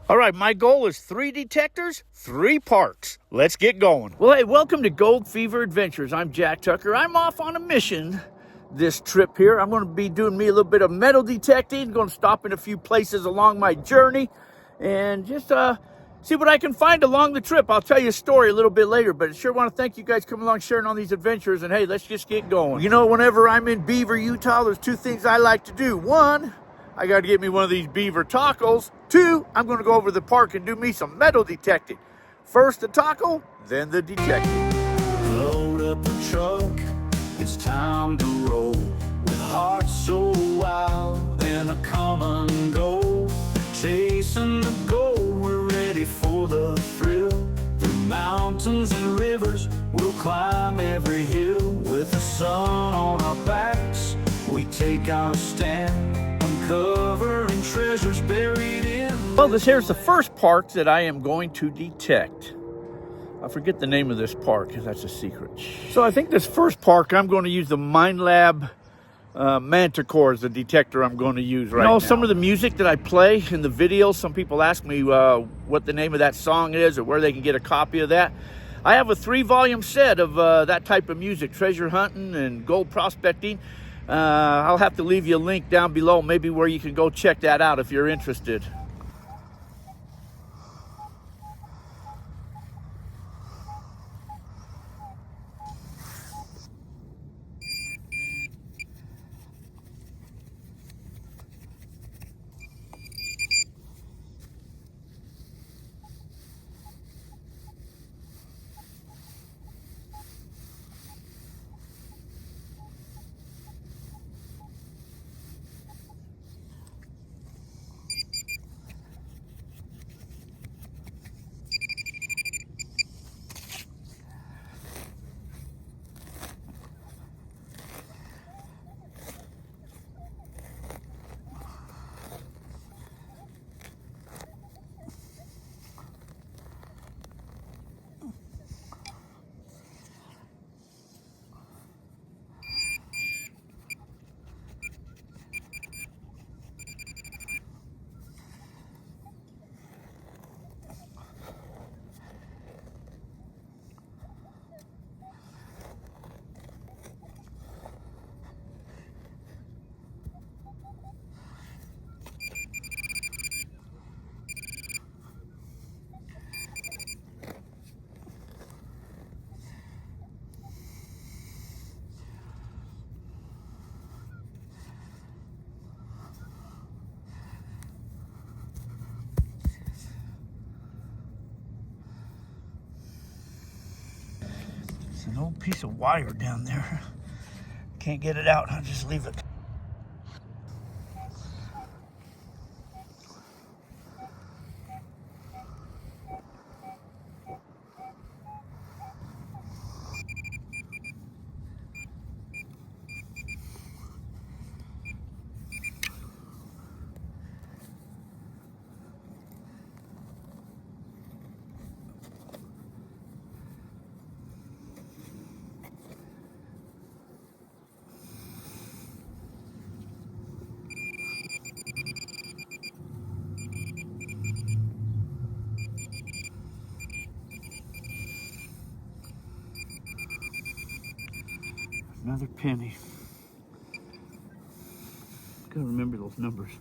All right, my goal is 3 detectors, 3 parts. Let's get going. Well, hey, welcome to Gold Fever Adventures. I'm Jack Tucker. I'm off on a mission this trip here. I'm going to be doing me a little bit of metal detecting. Going to stop in a few places along my journey and just see what I can find along the trip. I'll tell you a story a little bit later, but I sure want to thank you guys coming along, sharing all these adventures. And hey, let's just get going. You know, whenever I'm in Beaver, Utah, there's 2 things I like to do. 1, I got to get me one of these beaver tacos. 2, I'm going to go over to the park and do me some metal detecting. First the taco, then the detecting. Load up the truck, it's time to roll. With hearts so wild and a common goal. Chasing the goal, we're ready for the thrill. Through mountains and rivers, we'll climb every hill. With the sun on our backs, we take our stand. Uncovering treasures buried in. Well, this here's the first park that I am going to detect. I forget the name of this park because that's a secret. So I think this first park, I'm going to use the Mind Lab Manticore as the detector I'm going to use right now. Some of the music that I play in the videos, some people ask me what the name of that song is or where they can get a copy of that. I have a 3-volume set of that type of music, treasure hunting and gold prospecting. I'll have to leave you a link down below, maybe where you can go check that out if you're interested. An old piece of wire down there. Can't get it out. I'll just leave it. Another penny. Gotta remember those numbers.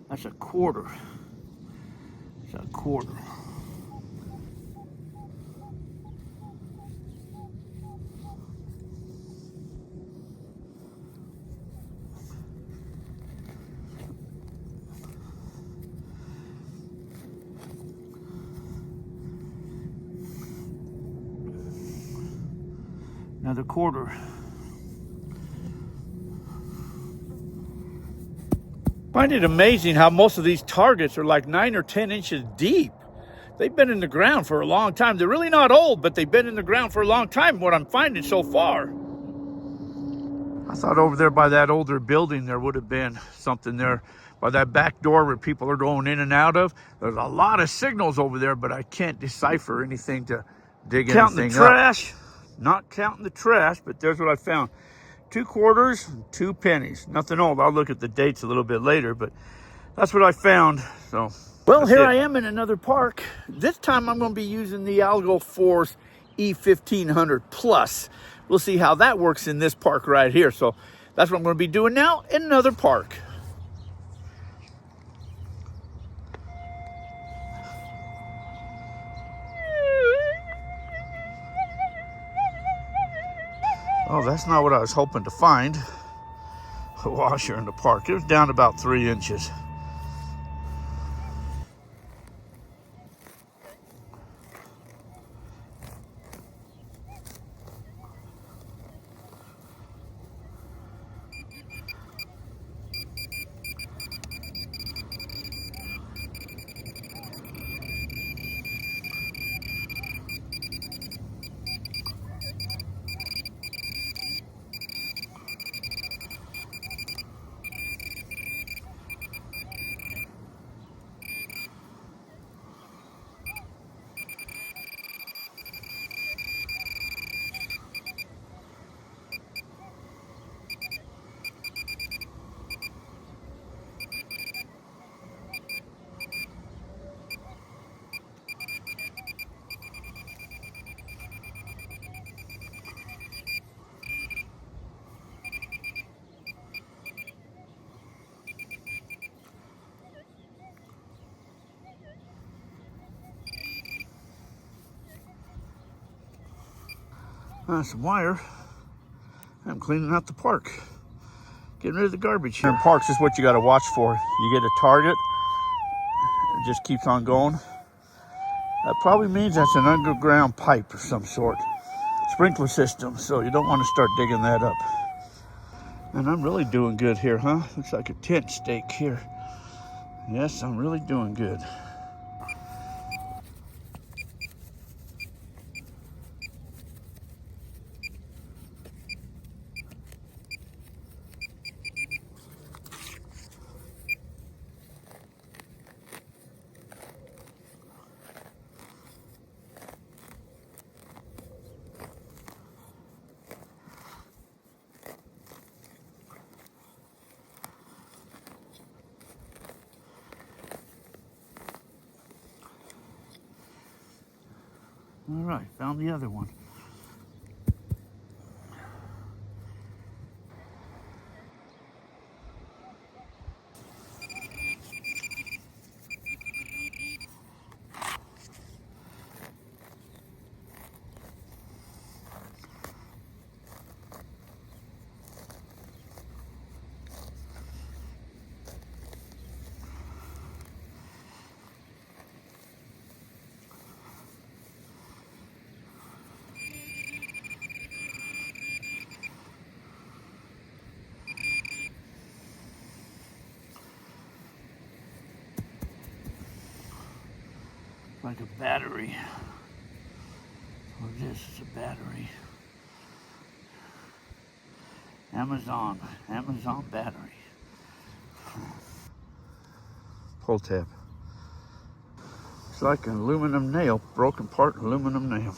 That's a quarter. It's a quarter. Another quarter. Find it amazing how most of these targets are like 9 or 10 inches deep. They've been in the ground for a long time. They're really not old, but they've been in the ground for a long time, what I'm finding so far. I thought over there by that older building there would have been something there. By that back door where people are going in and out of. There's a lot of signals over there, but I can't decipher anything to dig anything up. Counting the trash. Not counting the trash, but there's what I found. 2 quarters and 2 pennies. Nothing old. I'll look at the dates a little bit later, but that's what I found. So, well, here I am in another park. This time I'm going to be using the Algo Force E1500 Plus. We'll see how that works in this park right here. So that's what I'm going to be doing now in another park. Oh, that's not what I was hoping to find. A washer in the park. It was down about 3 inches. Some wire. I'm cleaning out the park. Getting rid of the garbage here. In parks is what you got to watch for. You get a target, it just keeps on going. That probably means that's an underground pipe of some sort. Sprinkler system, so you don't want to start digging that up. And I'm really doing good here, huh? Looks like a tent stake here. Yes, I'm really doing good. All right, found the other one. Like a battery. Or this is a battery. Amazon battery. Pull tab. It's like an aluminum nail, broken part aluminum nail.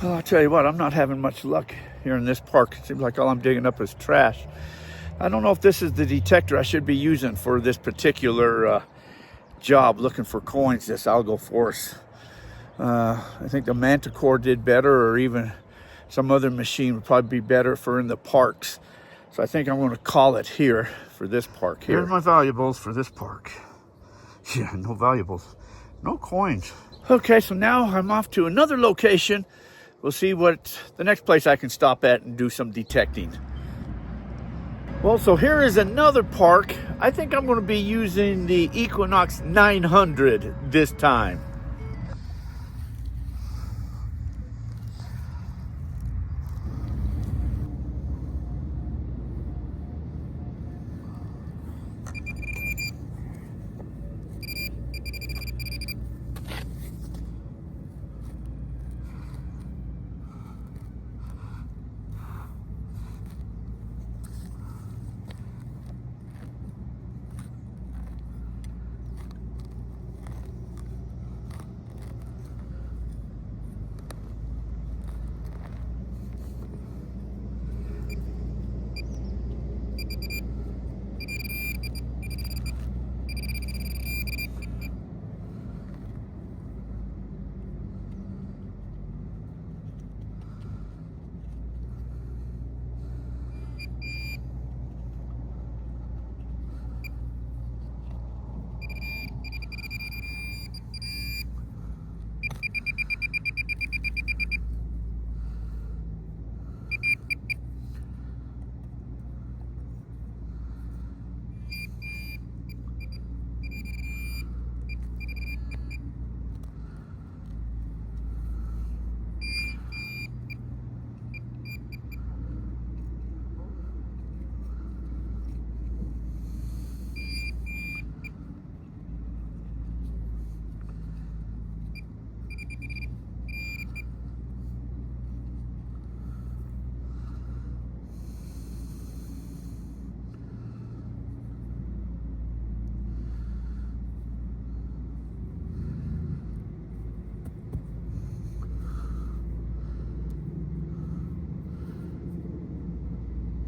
Oh, I'll tell you what, I'm not having much luck here in this park. It seems like all I'm digging up is trash. I don't know if this is the detector I should be using for this particular job, looking for coins, this Algo Force. I think the Manticore did better, or even some other machine would probably be better for in the parks. So I think I'm going to call it here for this park here. Here's my valuables for this park. Yeah, no valuables, no coins. Okay, so now I'm off to another location we'll see what the next place I can stop at and do some detecting. Well, so here is another park. I think I'm going to be using the Equinox 900 this time.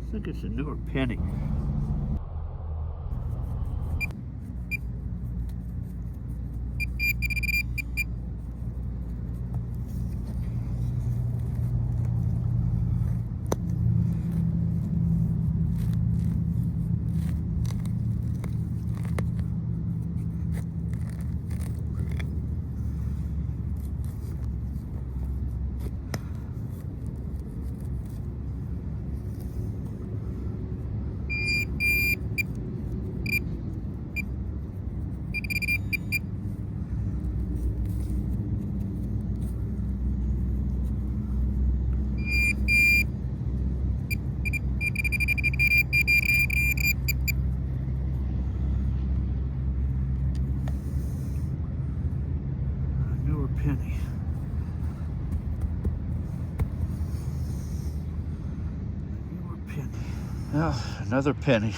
I think it's a newer penny. Penny. More penny. Well, another penny.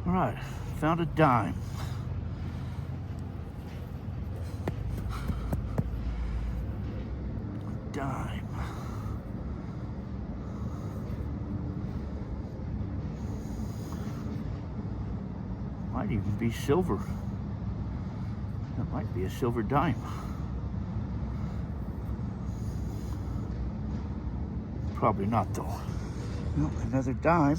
All right, found a dime. Dime. Might even be silver. That might be a silver dime. Probably not though. Well, another dime.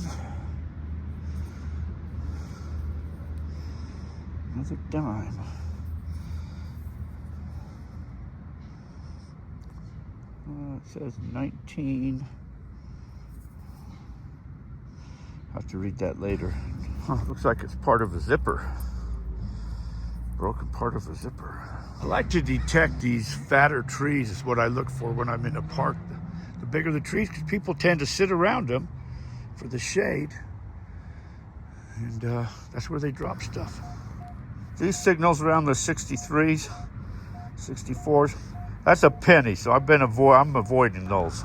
Another dime. It says 19. I'll have to read that later. Looks like it's part of a zipper. Broken part of a zipper. I like to detect these fatter trees is what I look for when I'm in a park. The bigger the trees, because people tend to sit around them for the shade. And that's where they drop stuff. These signals around the 63s, 64s, that's a penny, so I'm avoiding those.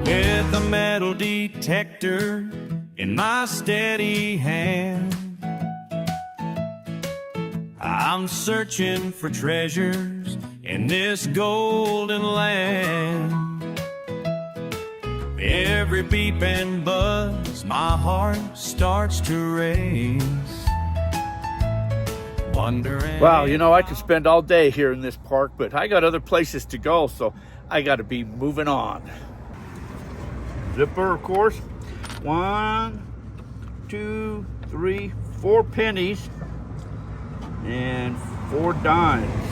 With a metal detector in my steady hand, I'm searching for treasures in this golden land. Every beep and buzz, my heart starts to race. Wondering. Wow, you know, I could spend all day here in this park, but I got other places to go, so I got to be moving on. Zipper, of course. 1, 2, 3, 4 pennies and 4 dimes.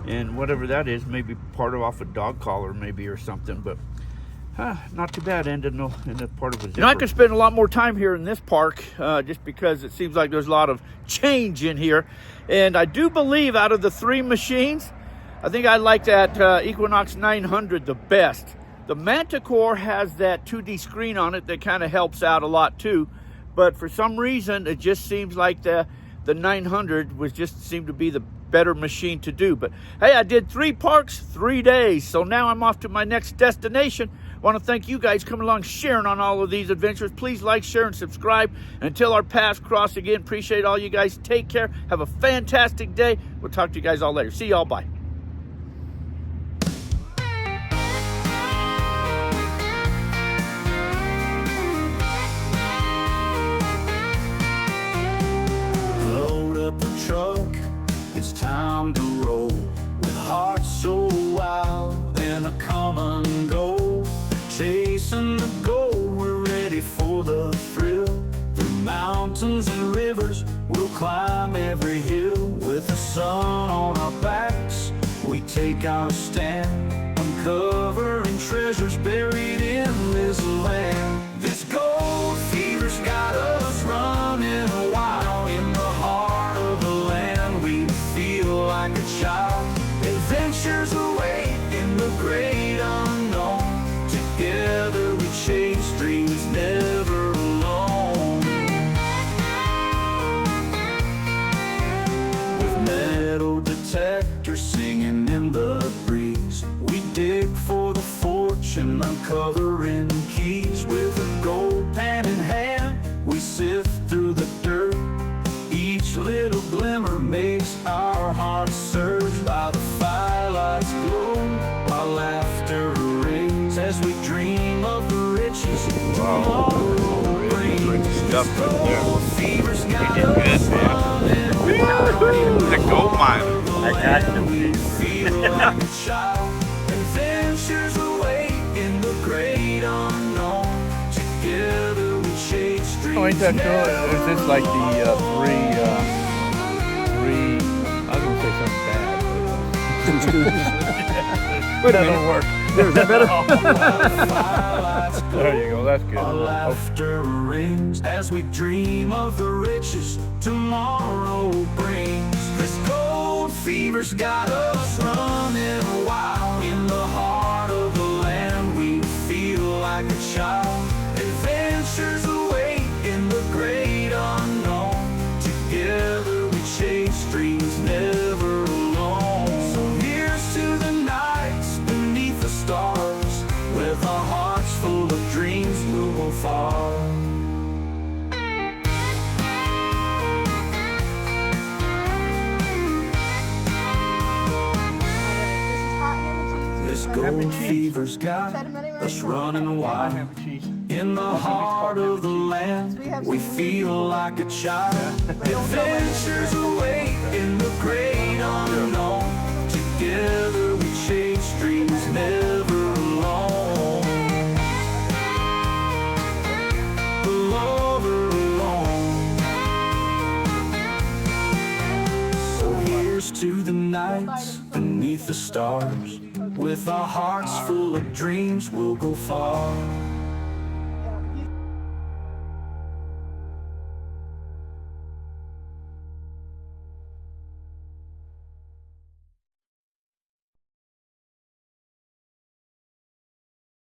And whatever that is, maybe part of off a dog collar, maybe, or something, but not too bad ending in a part of a zipper. You know, I could spend a lot more time here in this park just because it seems like there's a lot of change in here. And I do believe out of the 3 machines, I think I like that Equinox 900 the best. The Manticore has that 2D screen on it that kind of helps out a lot too. But for some reason, it just seems like the 900 seemed to be the better machine to do. But hey, I did 3 parks, 3 days. So now I'm off to my next destination. I want to thank you guys coming along, sharing on all of these adventures. Please like, share, and subscribe. Until our paths cross again, appreciate all you guys. Take care. Have a fantastic day. We'll talk to you guys all later. See y'all. Bye. Truck, it's time to roll with hearts so wild and a come and go, chasing the goal. We're ready for the thrill. Through mountains and rivers, we'll climb every hill. With the sun on our backs, we take our stand, uncovering treasures buried in this land. This gold fever's got us running wild in the heart of the land. We feel like a child. Adventures await in the great unknown. Together we chase dreams, never alone. With metal detectors singing in the breeze, we dig for the fortune, uncovering keys. With a gold pan in hand, we sift through the dirt. Each little glimmer makes our hearts surge. By the firelight's glow, our laughter rings as we dream of the riches tomorrow brings. Stuff right there. Fever's He got did us good, man. running. The gold mine. I got you. We feel like a child. Adventures await in the great unknown. Together we chase dreams. Oh, ain't that cool? Is this like the three, I was going to say something bad, but that'll work. Is that better? There you go, that's good. Our laughter rings as we dream of the riches tomorrow brings. This gold fever's got us running wild in the heart of the land. We feel like a child. Adventures await in the great unknown. Together we chase dreams, never alone. So here's to the nights beneath the stars. With our hearts full of dreams, we'll go far. This gold fever's got us running wild in the heart of the land. We feel like a child. Adventures await in the great unknown. Together we chase dreams, never alone. the stars. With our hearts full of dreams, we'll go far.